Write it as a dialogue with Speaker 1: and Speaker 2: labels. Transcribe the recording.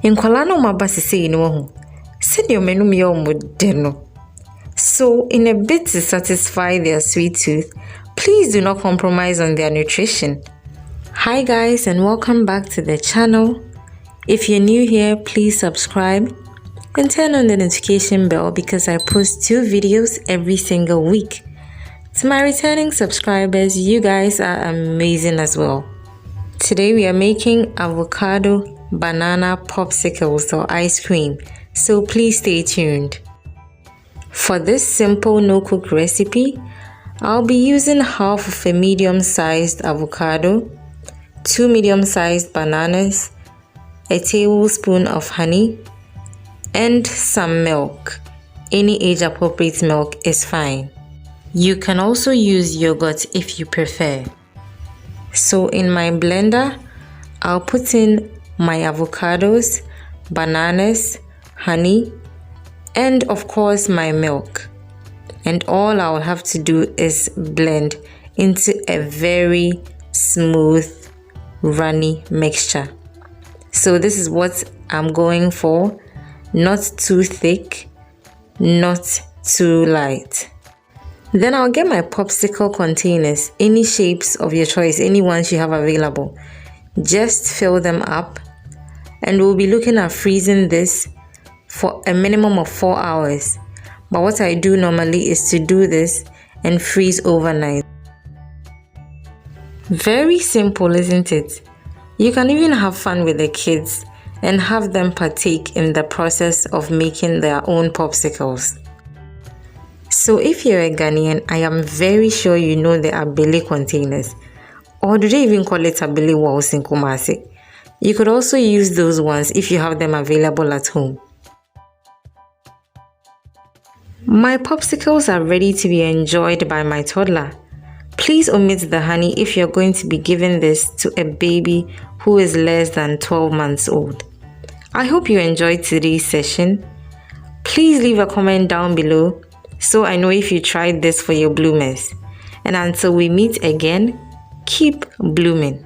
Speaker 1: Nkwala no maba sese ni wo. Said your menu me deno. So, in a bid to satisfy their sweet tooth, please do not compromise on their nutrition. Hi guys, and welcome back to the channel. If you're new here, please subscribe and turn on the notification bell because I post 2 videos every single week. To my returning subscribers, you guys are amazing as well. Today we are making avocado banana popsicles or ice cream, so please stay tuned. For this simple no-cook recipe, I'll be using half of a medium-sized avocado, 2 medium-sized bananas, a tablespoon of honey, and some milk. Any age-appropriate milk is fine. You can also use yogurt if you prefer. So in my blender, I'll put in my avocados, bananas, honey, and of course my milk. And all I'll have to do is blend into a very smooth, runny mixture. So this is what I'm going for. Not too thick, not too light. Then I'll get my popsicle containers, any shapes of your choice, any ones you have available. Just fill them up, and we'll be looking at freezing this for a minimum of 4 hours. But what I do normally is to do this and freeze overnight. Very simple, isn't it? You can even have fun with the kids and have them partake in the process of making their own popsicles. So if you're a Ghanaian, I am very sure you know the abele containers. Or do they even call it abele walls in Kumasi? You could also use those ones if you have them available at home. My popsicles are ready to be enjoyed by my toddler. Please omit the honey if you're going to be giving this to a baby who is less than 12 months old. I hope you enjoyed today's session. Please leave a comment down below so I know if you tried this for your bloomers. And until we meet again, keep blooming.